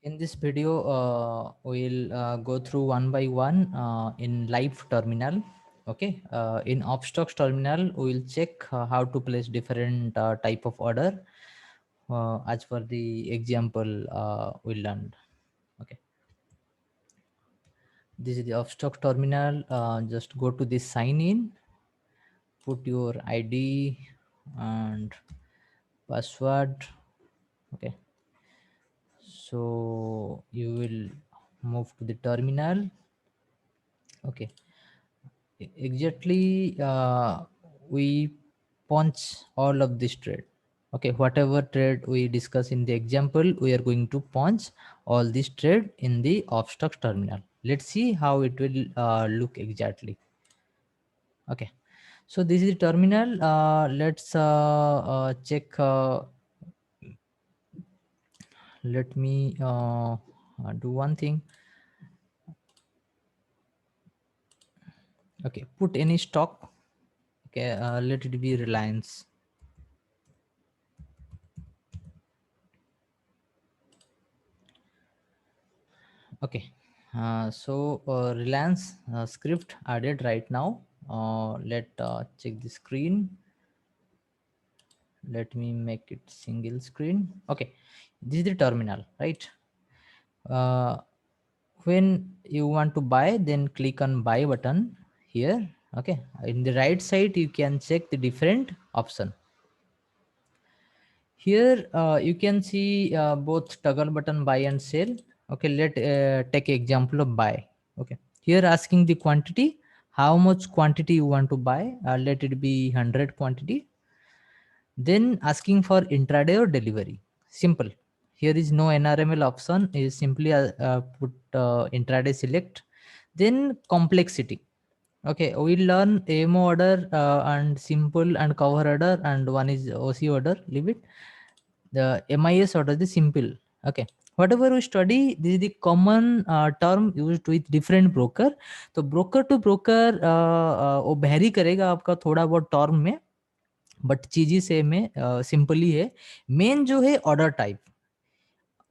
In this video, we'll go through one by one in live terminal. Okay, in Opstox terminal, we'll check how to place different type of order as per the example we learned. Okay, this is the Opstox terminal. Just go to this sign in, put your ID and password. Okay, so you will move to the terminal. Okay, exactly, we punch all of this trade. Okay, whatever trade we discuss in the example, we are going to punch all this trade in the Opstox terminal. Let's see how it will look exactly. Okay, so this is the terminal. Let's check. Let me do one thing. Okay, put any stock. Okay, let it be Reliance. Okay, so Reliance script added right now. Let check the screen. Let me make it single screen. Okay, this is the terminal, right? Uh, when you want to buy, then click on buy button here. Okay, in the right side, you can check the different option. Here you can see both toggle button buy and sell. Okay, let take example of buy. Okay, here asking the quantity, how much quantity you want to buy. Let it be 100 quantity. Then asking for intraday or delivery. Simple. Here is no NRML option. Is simply put intraday select. Then complexity. Okay, we learn AMO order and simple and cover order, and one is OC order. Leave it. The MIS order is simple. Okay, whatever we study, this is the common term used with different broker. तो broker to broker वो vary करेगा आपका थोड़ा बहुत term में, but चीज़ें same है, simple ही है. Main जो है order type.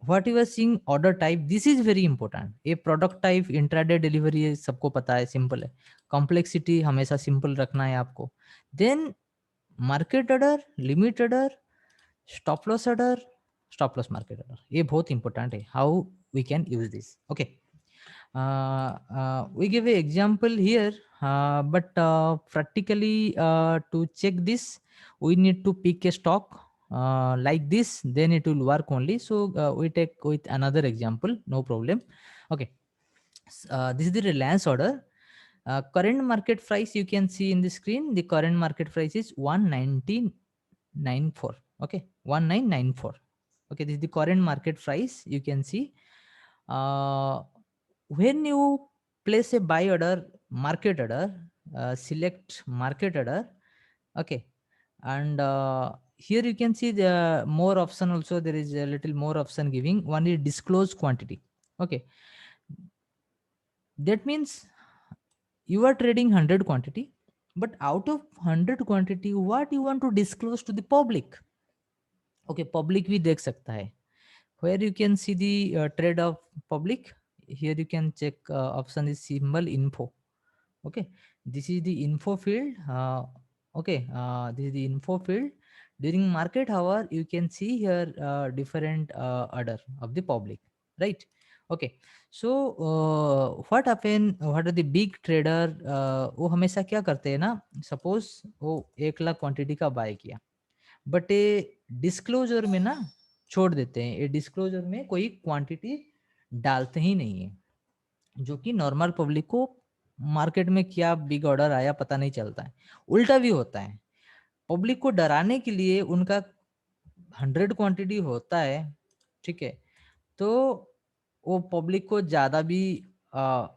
What you are seeing order type, this is very important. ये product type intraday delivery है, सबको पता है, simple है. Complexity हमेशा simple रखना है आपको. Then market order, limit order, stop loss order, stop loss market order. ये बहुत important है. How we can use this? Okay. We give an example here, but practically to check this, we need to pick a stock like this, then it will work only. So we take with another example, no problem. Okay, this is the Reliance order. Current market price you can see in the screen. The current market price is 1994. Okay, 1994. Okay, this is the current market price. You can see. When you place a buy order, market order, select market order. Okay, and here you can see the more option also. There is a little more option giving. One is disclose quantity. Okay, that means you are trading 100 quantity, but out of 100 quantity, what you want to disclose to the public? Okay, public भी देख सकता है. Where you can see the trade of public. Here you can check option is symbol info. Okay, this is the info field. Okay, this is the info field. During market hour, you can see here different order of the public, right? Okay, so what happen, what are the big trader, वो हमेशा क्या करते हैं ना, suppose वो 1 lakh quantity का bye किया, but ये डिस्क्लोजर में ना छोड़ देते हैं. ये डिस्क्लोजर में कोई क्वांटिटी डालते ही नहीं है, जो कि नॉर्मल पब्लिक को मार्केट में क्या बिग ऑर्डर आया पता नहीं चलता है. उल्टा भी होता है, पब्लिक को डराने के लिए उनका 100 क्वांटिटी होता है, ठीक है, तो वो पब्लिक को ज्यादा भी आ,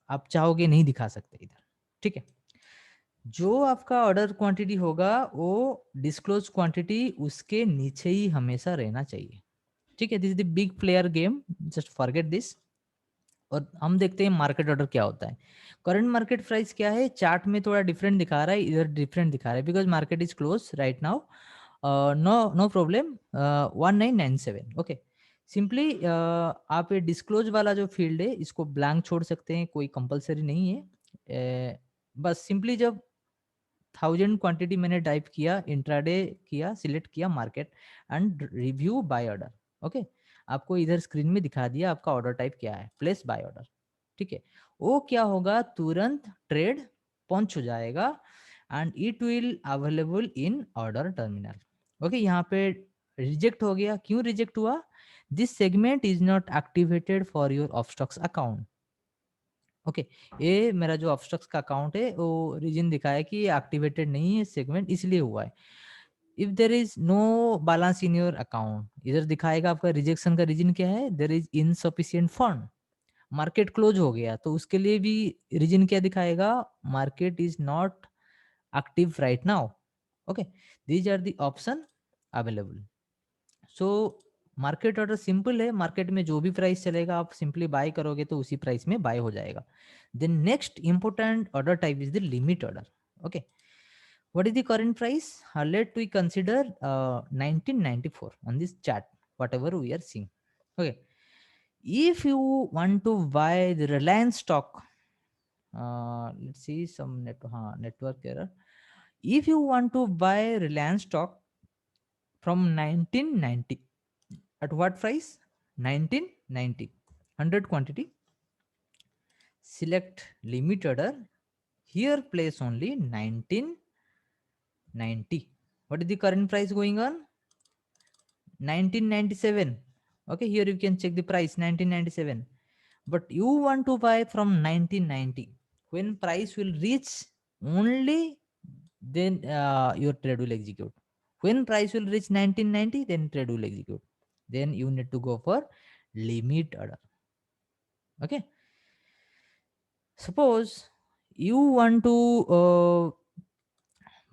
आप चाहोगे नहीं दिखा सकते इधर, ठीक है. जो आपका ऑर्डर क्वांटिटी होगा वो डिस्क्लोज क्वांटिटी उसके नीचे ही हमेशा रहना चाहिए, ठीक है. This is the big player game, just forget this. और हम देखते हैं मार्केट ऑर्डर क्या होता है. करंट मार्केट प्राइस क्या है, चार्ट में थोड़ा डिफरेंट दिखा रहा है, इधर डिफरेंट दिखा रहा है, because market is close right now. No no problem. 1997. Okay, simply आप ये डिस्क्लोज वाला जो फील्ड है इसको ब्लैंक छोड़ सकते हैं, कोई कंपलसरी नहीं है। बस सिंपली जब 1000 क्वांटिटी मैंने टाइप किया, इंट्राडे किया, सिलेक्ट किया market and review buy order. Okay, आपको इधर स्क्रीन में दिखा दिया आपका ऑर्डर टाइप क्या है, प्लेस बाय ऑर्डर। ठीक है, वो क्या होगा, तुरंत ट्रेड पहुंच हो जाएगा and it will available in order terminal. Okay, यहाँ पे रिजेक्ट हो गया, क्यों रिजेक्ट हुआ, this segment is not activated for your Upstox account. Okay, ये मेरा जो ऑफस्टॉक्स का अकाउंट है वो रीजन दिखाया कि ये एक्टिवेटेड नहीं है सेगमेंट, इसलिए हुआ है। If there is no balance in your account, इधर दिखाएगा आपका रिजेक्शन का रीजन क्या है, there is insufficient fund, market close हो गया, तो उसके लिए भी रीजन क्या दिखाएगा, market is not active right now. Okay, these are the option available. So market order simple है, मार्केट में जो भी प्राइस चलेगा आप सिंपली बाय करोगे तो उसी प्राइस में बाय हो जाएगा। Then next important order type is the limit order. Okay, what is the current price? Let we consider 1994 on this chart, whatever we are seeing. Okay, if you want to buy the Reliance stock, let's see some network error. If you want to buy Reliance stock from 1990, at what price? 1990, 100 quantity, select limit order, here place only 1990. What is the current price going on? 1997. Okay, here you can check the price 1997, but you want to buy from 1990. When price will reach only, then your trade will execute. When price will reach 1990, then trade will execute. Then you need to go for limit order. Okay, suppose you want to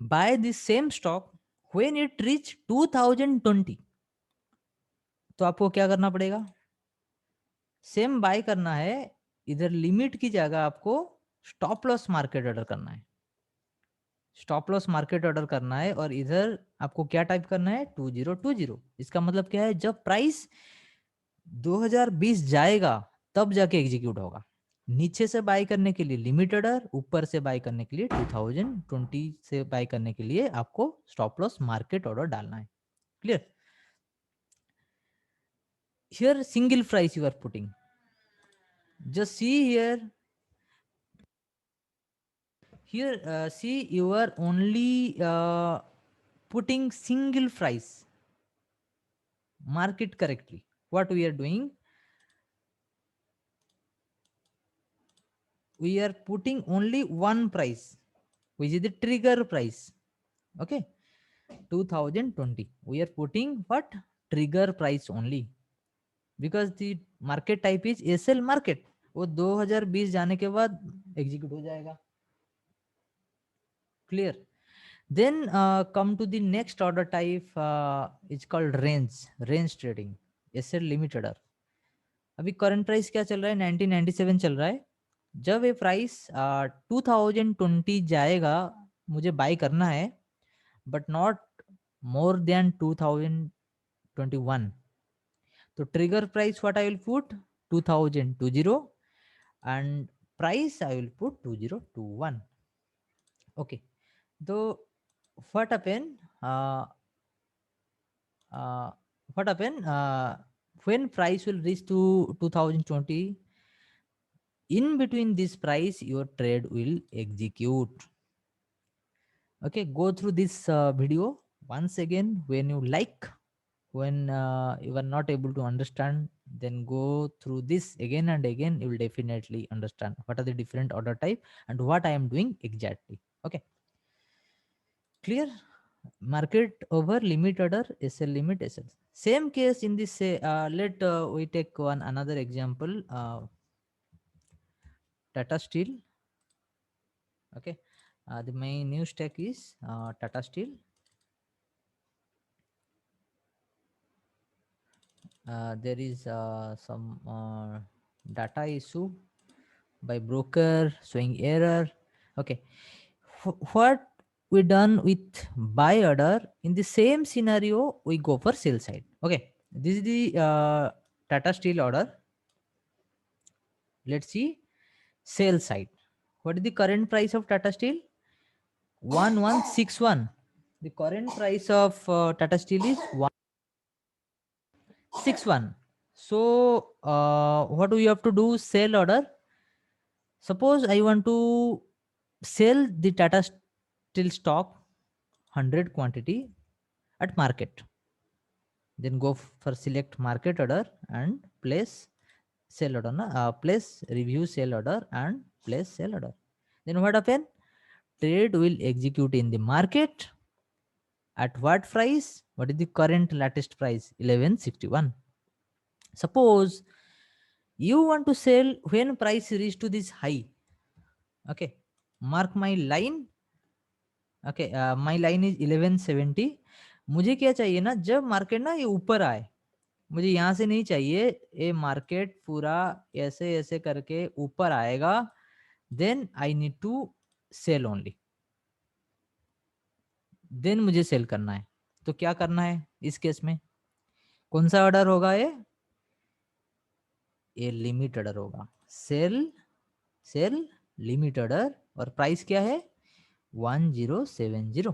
buy the same stock when it reach 2020, तो आपको क्या करना पड़ेगा, same bye करना है, इधर limit की जगह आपको स्टॉप लॉस मार्केट ऑर्डर करना है, स्टॉप लॉस मार्केट ऑर्डर करना है, और इधर आपको क्या टाइप करना है, 2020। इसका मतलब क्या है, जब प्राइस 2020 जाएगा तब जाके एग्जीक्यूट होगा। नीचे से बाय करने के लिए लिमिट ऑर्डर, ऊपर से बाय करने के लिए 2020 से बाय करने के लिए आपको स्टॉप लॉस मार्केट ऑर्डर डालना है। Clear? Here single price you are putting, just see here, see you are only putting single price, mark it correctly. What we are doing, we are putting only one price, which is the trigger price. Okay, 2020 we are putting what, trigger price only, because the market type is SL market, वो 2020 जाने के बाद execute हो जाएगा। Clear? Then come to the next order type, it's called range trading, asset limit order. अभी current price क्या चल रहा है, 1997 चल रहा है। जब ये प्राइस 2020 जाएगा, मुझे बाय करना है, बट नॉट मोर देन 2021, तो trigger price what I will put, 2020, and price I will put 2021. Okay, so what happened, uh, what happened when price will reach to 2020, in between this price your trade will execute. Okay, go through this video once again. When you like, when you are not able to understand, then go through this again and again, you will definitely understand what are the different order type and what I am doing exactly. Okay, clear? Market over limit order, SL limit, SL. Same case in this, say, let we take one another example, Tata Steel. Okay, the main new stack is Tata Steel. There is some data issue by broker showing error. Okay, what we done with buy order, in the same scenario we go for sell side. Okay, this is the Tata Steel order. Let's see sale side. What is the current price of Tata Steel? 1161. The current price of Tata Steel is 161. So what do you have to do? Sell order. Suppose I want to sell the Tata Steel stock 100 quantity at market. Then go for select market order and place sell order. Place review sell order and place sell order. Then what happen? Trade will execute in the market. At what price? What is the current latest price? 1161. Suppose you want to sell when price reach to this high. Okay, mark my line. Okay, my line is 1170. मुझे क्या चाहिए ना, जब market ना ये ऊपर आए, मुझे यहाँ से नहीं चाहिए, ये मार्केट पूरा ऐसे ऐसे करके ऊपर आएगा, then I need to sell only, then मुझे सेल करना है. तो क्या करना है इस केस में? कौन सा ऑर्डर होगा? ये लिमिट ऑर्डर होगा. सेल सेल लिमिट ऑर्डर और प्राइस क्या है? 1070.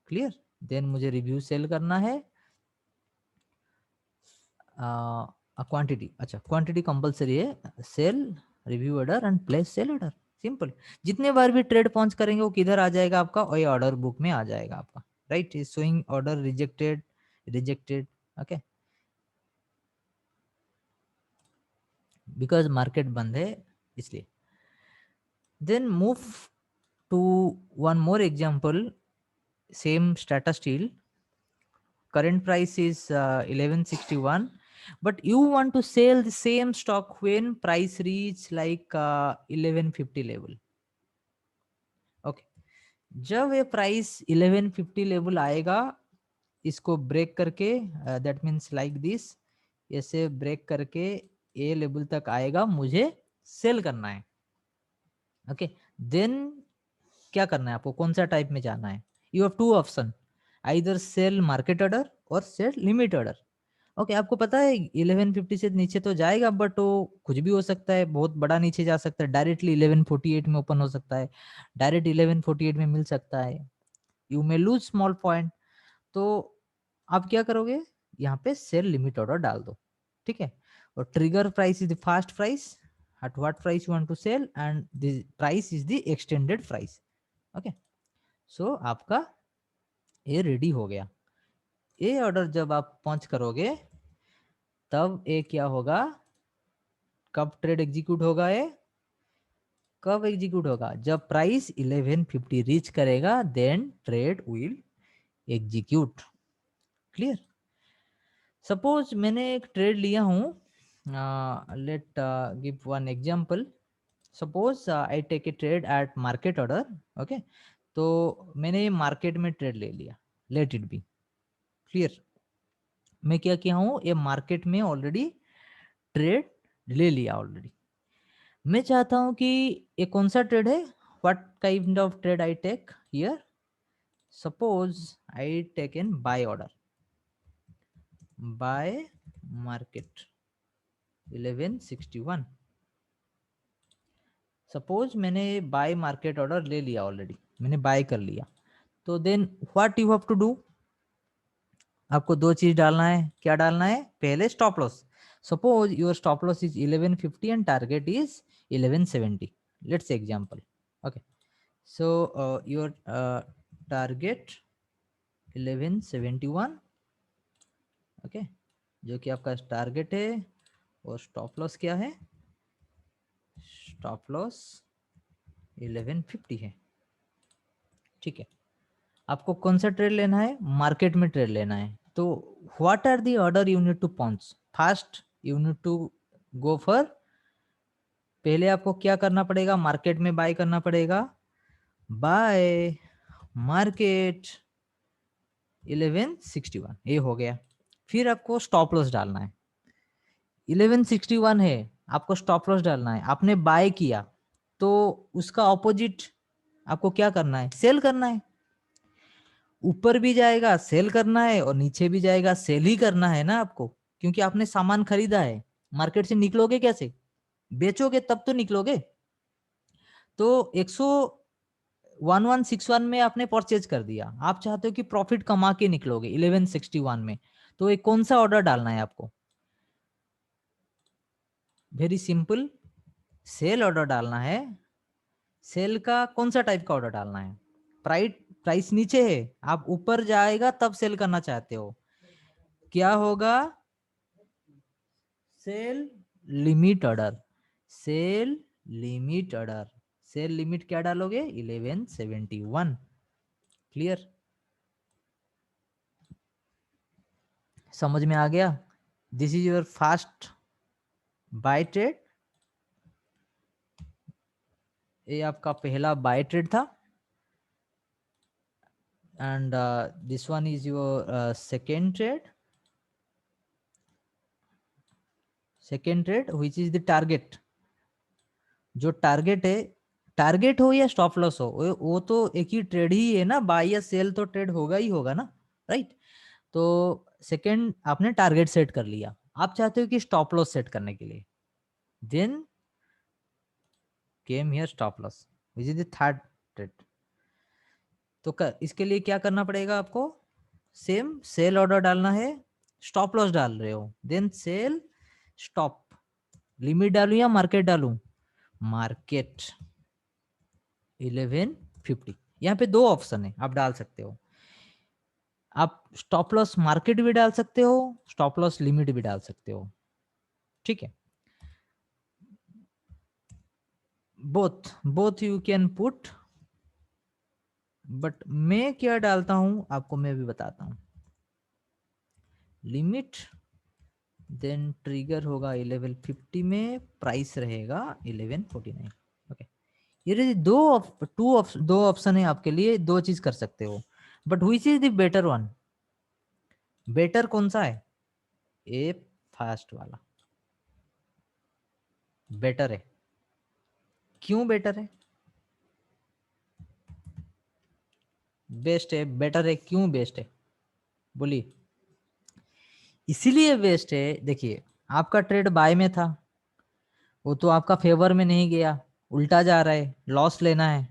क्लियर? देन मुझे रिव्यू सेल करना है. क्वांटिटी, अच्छा क्वांटिटी कंपलसरी है. Sell review order and place sell order. Simple. जितने बार भी ट्रेड पहुंच करेंगे वो किधर आ जाएगा आपका? और ये ऑर्डर बुक में आ जाएगा आपका. Right? Is showing order rejected rejected. Okay, because market बंद है इसलिए. Then move to one more example. Same Tata Steel. Current price is 1161, but you want to sell the same stock when price reach like 1150 level. Okay, जब ये price 1150 level आएगा, इसको break करके, that means like this, ऐसे break करके ए level तक आएगा, मुझे सेल करना है. ओके, देन क्या करना है आपको? कौन सा टाइप में जाना है? You have two option, either sell market order और सेल लिमिट ऑर्डर. ओके, आपको पता है 1150 से नीचे तो जाएगा, बट वो कुछ भी हो सकता है, बहुत बड़ा नीचे जा सकता है, डायरेक्टली 1148 में ओपन हो सकता है, डायरेक्ट 1148 में मिल सकता है. You may lose small point. तो आप क्या करोगे? यहाँ पे सेल लिमिट ऑर्डर डाल दो. ठीक है, और trigger price is the fast price at what price you want to sell and the price is the extended price. Okay, so आपका ये रेडी हो गया. ये ऑर्डर जब आप पहुंच करोगे तब ये क्या होगा? कब ट्रेड एग्जीक्यूट होगा? ये कब एग्जीक्यूट होगा? जब प्राइस 1150 रीच करेगा, then trade will execute. Clear? Suppose मैंने एक ट्रेड लिया हूं, let give one example. Suppose I take a trade at market order. Okay, तो मैंने मार्केट में ट्रेड ले लिया, लेट इट बी. क्लियर? मैं क्या किया हूँ? ये मार्केट में ऑलरेडी ट्रेड ले लिया ऑलरेडी. मैं चाहता हूं कि ये कौन सा ट्रेड है, what kind of trade I take here. Suppose I take in buy order, buy market 1161. Suppose मैंने बाय मार्केट ऑर्डर ले लिया ऑलरेडी, मैंने बाय कर लिया. तो then what you have to do? आपको दो चीज डालना है. क्या डालना है? पहले stop loss. Suppose your stop loss is 1150 and target is 1170. Let's say example. Okay, so your target 1171. Okay, जो कि आपका टारगेट है. और स्टॉप लॉस क्या है? स्टॉप लॉस 1150 है. ठीक है, आपको कौन सा ट्रेड लेना है? मार्केट में ट्रेड लेना है. तो what are the order you need to punch? First you need to go for, पहले आपको क्या करना पड़ेगा? मार्केट में बाय करना पड़ेगा. बाय मार्केट 1161, ये हो गया. फिर आपको स्टॉप लॉस डालना है. 1161 है, आपको स्टॉप लॉस डालना है. आपने बाय किया तो उसका ऑपोजिट आपको क्या करना है? सेल करना है. ऊपर भी जाएगा सेल करना है और नीचे भी जाएगा सेल ही करना है ना आपको, क्योंकि आपने सामान खरीदा है, मार्केट से निकलोगे कैसे, बेचोगे तब तो निकलोगे। तो 1161 में आपने परचेज कर दिया, आप चाहते हो कि प्रॉफिट कमा के निकलोगे 1161 में, तो एक कौन सा ऑर्डर डालना है आपको, वेरी सिंपल, सेल ऑर्डर डालना है। सेल का कौन सा टाइप का ऑर्डर डालना है, प्राइस प्राइस नीचे है, आप ऊपर जाएगा तब सेल करना चाहते हो, क्या होगा, sell limit order, sell limit order, sell limit क्या डालोगे 1171। क्लियर, समझ में आ गया। This is your fast buy trade, ये आपका पहला बाय ट्रेड था, and this one is your second trade, second trade which is the target, जो टारगेट है, टारगेट हो या स्टॉप लॉस हो, वो तो एक ही ट्रेड ही है ना, बाय या सेल तो ट्रेड होगा ही होगा ना, राइट। तो सेकेंड आपने टारगेट सेट कर लिया, आप चाहते हो कि स्टॉप लॉस सेट करने के लिए, then came here stop loss which is the third trade. तो इसके लिए क्या करना पड़ेगा आपको, सेम सेल ऑर्डर डालना है, स्टॉप लॉस डाल रहे हो, देन सेल स्टॉप, लिमिट डालू या मार्केट डालू, मार्केट 1150, यहाँ पे दो ऑप्शन है आप डाल सकते हो, आप स्टॉप लॉस मार्केट भी डाल सकते हो, स्टॉप लॉस लिमिट भी डाल सकते हो, ठीक है, both both you can put, but मैं क्या डालता हूं आपको मैं भी बताता हूं, लिमिट देन ट्रिगर होगा 1150 में, प्राइस रहेगा 1149। ओके, ये दो ऑप्शन है आपके लिए, दो चीज कर सकते हो, but which is the better one, better कौन सा है, ए फास्ट वाला बेटर है, क्यों बेटर है, बेस्ट है, बेटर है, क्यों बेस्ट है, बोलिए। इसीलिए बेस्ट है, देखिए आपका ट्रेड बाय में था, वो तो आपका फेवर में नहीं गया, उल्टा जा रहा है, लॉस लेना है,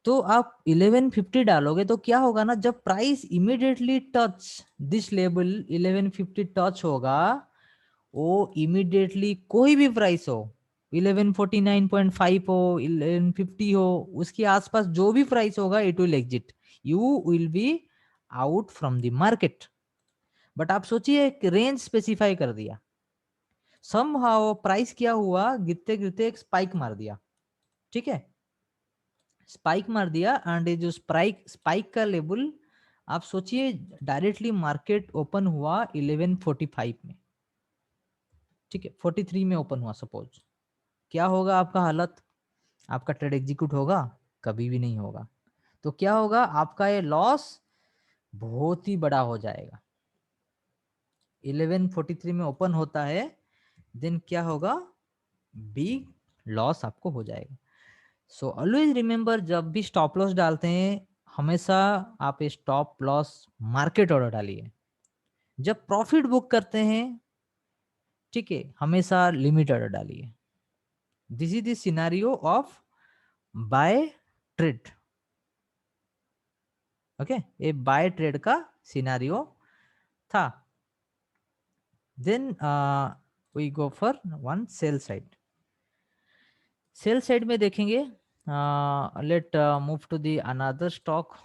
तो आप 1150 डालोगे तो क्या होगा ना, जब price immediately touch this level 1150 touch होगा, वो इमीडिएटली कोई भी प्राइस हो, 1149.5 हो, 1150 हो, उसके आसपास जो भी प्राइस होगा it will exit, you will be out from the market. But आप सोचिए एक रेंज स्पेसिफाई कर दिया, समहाउ प्राइस क्या हुआ, गिरते गिरते एक स्पाइक मार दिया, ठीक है, स्पाइक मार दिया, एंड जो स्पाइक स्पाइक का लेवल आप सोचिए, डायरेक्टली मार्केट ओपन हुआ 1145 में, ठीक है, 43 में ओपन हुआ सपोज, क्या होगा आपका हालत, आपका ट्रेड एग्जीक्यूट होगा, कभी भी नहीं होगा, तो क्या होगा, आपका ये लॉस बहुत ही बड़ा हो जाएगा, 1143 में ओपन होता है, देन क्या होगा, बिग लॉस आपको हो जाएगा। सो ऑलवेज रिमेंबर, जब भी स्टॉप लॉस डालते हैं, हमेशा आप स्टॉप लॉस मार्केट ऑर्डर डालिए, जब प्रॉफिट बुक करते हैं, ठीक है, हमेशा लिमिट ऑर्डर डालिए। This is the scenario of buy trade, okay, ये बाय ट्रेड का सिनेरियो था। Then we go for one sell side, sell side में देखेंगे, let move to the another stock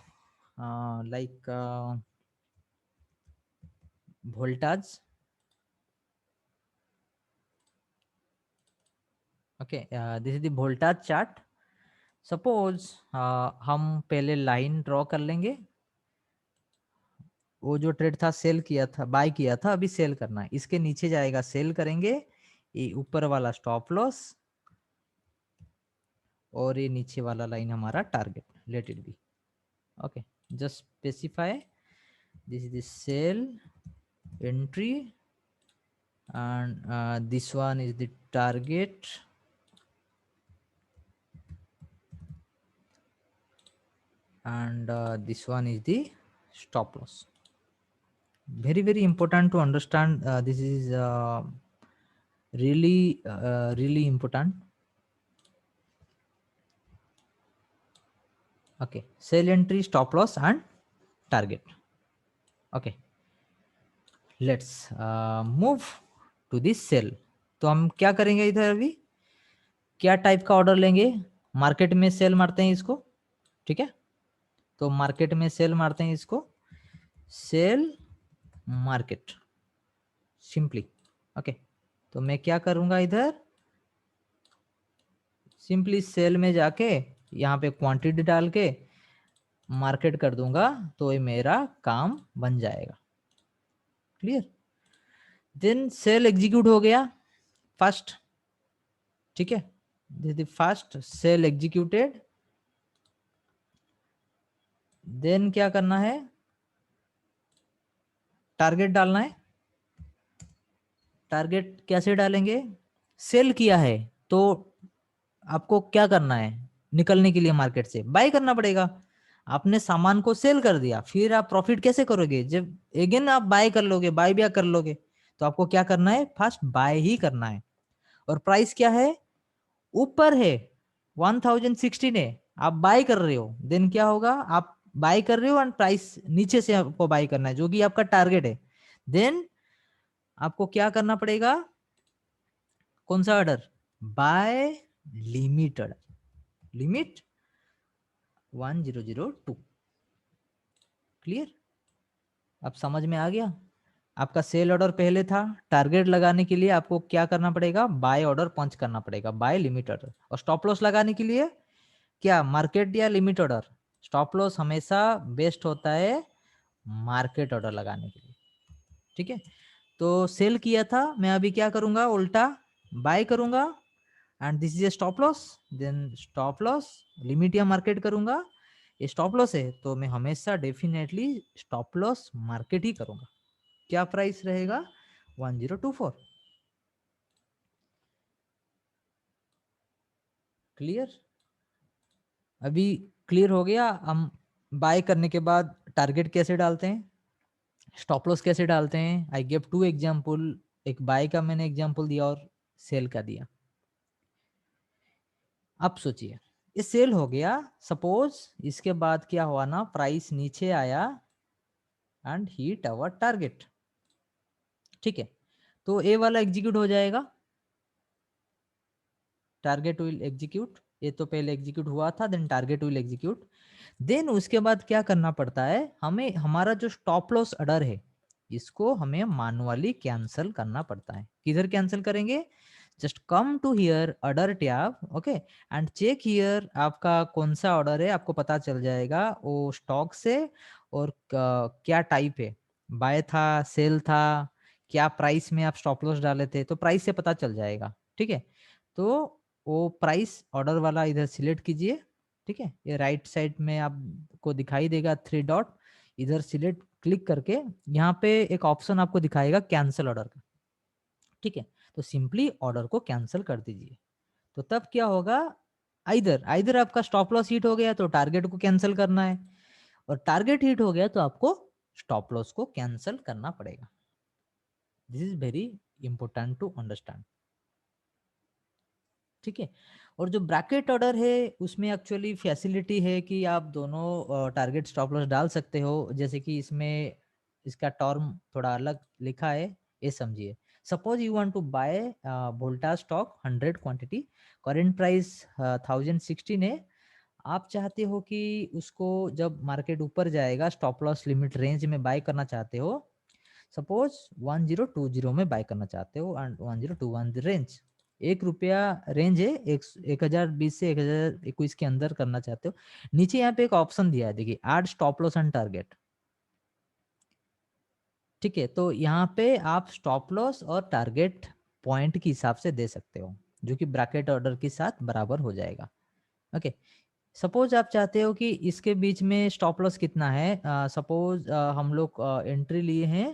like Voltas, okay, this is the Voltas chart, suppose हम पहले line draw कर लेंगे, वो जो ट्रेड था सेल किया था, बाय किया था, अभी सेल करना है, इसके नीचे जाएगा सेल करेंगे, ये ऊपर वाला स्टॉप लॉस, और ये नीचे वाला लाइन हमारा target, let it be, okay, just specify this is the sell entry, and this one is the target, and this one is the stop loss, very important to understand. This is really important. Okay, sell entry, stop loss and target. Okay, let's move to this sell. तो हम क्या करेंगे इधर अभी, क्या type का order लेंगे, market में सेल मारते हैं इसको, ठीक है। तो मार्केट में सेल मारते हैं इसको, सेल मार्केट सिंपली। ओके, तो मैं क्या करूंगा इधर, सिंपली सेल में जाके यहाँ पे क्वांटिटी डाल के मार्केट कर दूंगा, तो ये मेरा काम बन जाएगा। क्लियर। देन सेल एग्जीक्यूट हो गया फर्स्ट, ठीक है, दिस फर्स्ट सेल एग्जीक्यूटेड। देन क्या करना है, टारगेट डालना है। टारगेट कैसे डालेंगे, सेल किया है तो आपको क्या करना है, निकलने के लिए मार्केट से बाय करना पड़ेगा। आपने सामान को सेल कर दिया, फिर आप प्रॉफिट कैसे करोगे, जब अगेन आप बाय कर लोगे, बाय भी कर लोगे, तो आपको क्या करना है, फर्स्ट बाय ही करना है। और प्राइस क्या है, ऊपर है, 1016 है, आप बाय कर रहे हो, देन क्या होगा, आप बाय कर रहे हो एंड प्राइस नीचे से आपको बाय करना है, जो कि आपका टारगेट है। देन आपको क्या करना पड़ेगा, कौन सा order, buy limit order, limit 1002। Clear, अब समझ में आ गया। आपका सेल ऑर्डर पहले था, टारगेट लगाने के लिए आपको क्या करना पड़ेगा, बाय ऑर्डर पंच करना पड़ेगा, बाय लिमिट ऑर्डर। और स्टॉप लॉस लगाने के लिए क्या, मार्केट या लिमिट ऑर्डर। स्टॉप लॉस हमेशा बेस्ट होता है मार्केट ऑर्डर लगाने के लिए, ठीक है। तो सेल किया था, मैं अभी क्या करूंगा, उल्टा बाय करूंगा and this is a stop loss, then stop loss limit या मार्केट करूंगा। ये स्टॉप लॉस है तो मैं हमेशा डेफिनेटली स्टॉप लॉस मार्केट ही करूंगा। क्या प्राइस रहेगा, 1024। क्लियर, अभी क्लियर हो गया। हम बाय करने के बाद टारगेट कैसे डालते हैं, स्टॉप लॉस कैसे डालते हैं। आई गिव 2 एग्जाम्पल, एक बाय का मैंने एग्जाम्पल दिया और सेल का दिया। अब सोचिए, ये सेल हो गया, सपोज इसके बाद क्या हुआ ना, प्राइस नीचे आया एंड हिट आवर टारगेट, ठीक है। तो ए वाला एग्जीक्यूट हो जाएगा, टारगेट विल एग्जीक्यूट। ये तो पहले एग्जीक्यूट हुआ था, then target will execute. Then उसके बाद क्या करना पड़ता है हमें, हमारा जो स्टॉप लॉस ऑर्डर है इसको हमें मैनुअली कैंसिल करना पड़ता है। किधर कैंसिल करेंगे, just come to here order tab, okay, and check here आपका कौन सा ऑर्डर है, आपको पता चल जाएगा वो स्टॉक से, और क्या टाइप है, बाय था, सेल था, क्या प्राइस में आप स्टॉप लॉस डाले थे, तो प्राइस से पता चल जाएगा, ठीक है। तो वो प्राइस ऑर्डर वाला इधर सिलेक्ट कीजिए, ठीक है। ये राइट साइड में आपको दिखाई देगा 3 डॉट, इधर सिलेक्ट क्लिक करके यहाँ पे एक ऑप्शन आपको दिखाएगा कैंसिल ऑर्डर का, ठीक है। तो सिंपली ऑर्डर को कैंसिल कर दीजिए। तो तब क्या होगा, आइदर आइदर आपका स्टॉप लॉस हिट हो गया तो टारगेट को कैंसिल करना है, और टारगेट हिट हो गया तो आपको स्टॉप लॉस को कैंसिल करना पड़ेगा। This is very important to understand, ठीक है। और जो ब्रैकेट ऑर्डर है उसमें एक्चुअली फैसिलिटी है कि आप दोनों टारगेट स्टॉप लॉस डाल सकते हो, जैसे कि इसमें इसका टर्म थोड़ा अलग लिखा है, ये समझिए। Suppose you want to buy Voltas stock 100 quantity, current price 1016 है, आप चाहते हो कि उसको जब मार्केट ऊपर जाएगा स्टॉप लॉस लिमिट रेंज में बाय करना चाहते हो, सपोज 1020 में बाय करना चाहते हो एंड 1021 रेंज, 1 रुपया रेंज है, 1020 से 1021 के अंदर करना चाहते हो। नीचे यहाँ पे एक ऑप्शन दिया है, देखिए add stop loss and target, ठीक है। तो यहाँ पे आप स्टॉप लॉस और टारगेट पॉइंट के हिसाब से दे सकते हो, जो कि ब्रैकेट ऑर्डर के साथ बराबर हो जाएगा। ओके, सपोज आप चाहते हो कि इसके बीच में स्टॉप लॉस कितना है, सपोज हम लोग एंट्री लिए हैं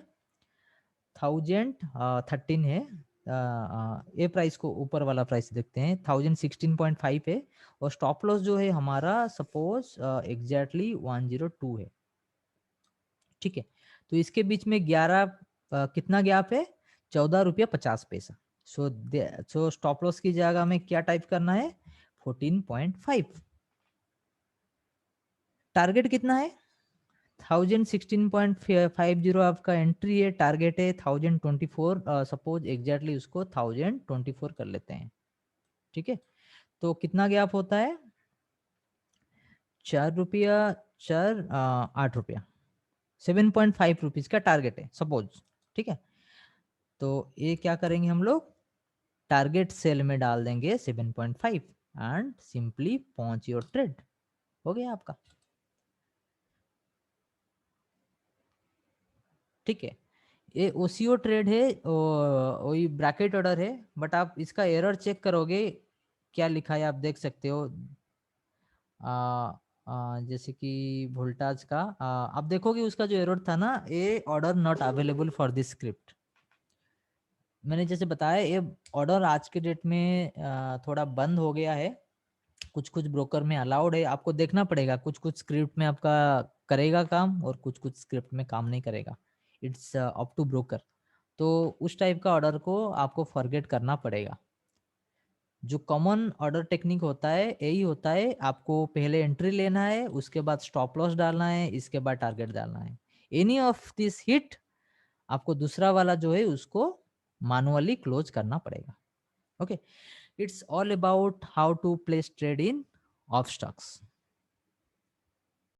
1013 है, ये प्राइस को ऊपर वाला प्राइस देखते हैं 1016.5 है, और स्टॉप लॉस जो है हमारा सपोज एग्जैक्टली 102 है, ठीक है। तो इसके बीच में 11 कितना गैप है, 14 रुपया 50 पैसा। सो स्टॉप लॉस की जगह में क्या टाइप करना है, 14.5। टारगेट कितना है, 1016.50 आपका एंट्री है, टारगेट है 1024, सपोज एग्जैक्टली उसको 1024 कर लेते हैं, ठीक है। तो कितना गैप होता है, 4 रुपया 8 रुपया, 7.5 रुपीज का टारगेट है सपोज, ठीक है। तो ये क्या करेंगे हम लोग, टारगेट सेल में डाल देंगे 7.5 एंड सिंपली पहुंच योर ट्रेड, हो गया आपका, ठीक है। ये ओसीओ ट्रेड है, वही ब्रैकेट ऑर्डर है, बट आप इसका एरर चेक करोगे, क्या लिखा है आप देख सकते हो। आ, जैसे कि वोल्टाज का आप देखोगे उसका जो एरर था ना, ये order not available for this script. मैंने जैसे बताया ये ऑर्डर आज के डेट में थोड़ा बंद हो गया है, कुछ कुछ ब्रोकर में अलाउड है, आपको देखना पड़ेगा, कुछ कुछ स्क्रिप्ट में आपका करेगा काम और कुछ कुछ स्क्रिप्ट में काम नहीं करेगा, इट्स अप टू ब्रोकर। तो उस टाइप का ऑर्डर को आपको फॉरगेट करना पड़ेगा। जो कॉमन ऑर्डर टेक्निक होता है यही होता है, आपको पहले एंट्री लेना है, उसके बाद स्टॉप लॉस डालना है, इसके बाद टारगेट डालना है। एनी ऑफ दिस हिट आपको दूसरा वाला जो है उसको मैनुअली क्लोज करना पड़ेगा। Okay, it's all about how to place trade in of stocks.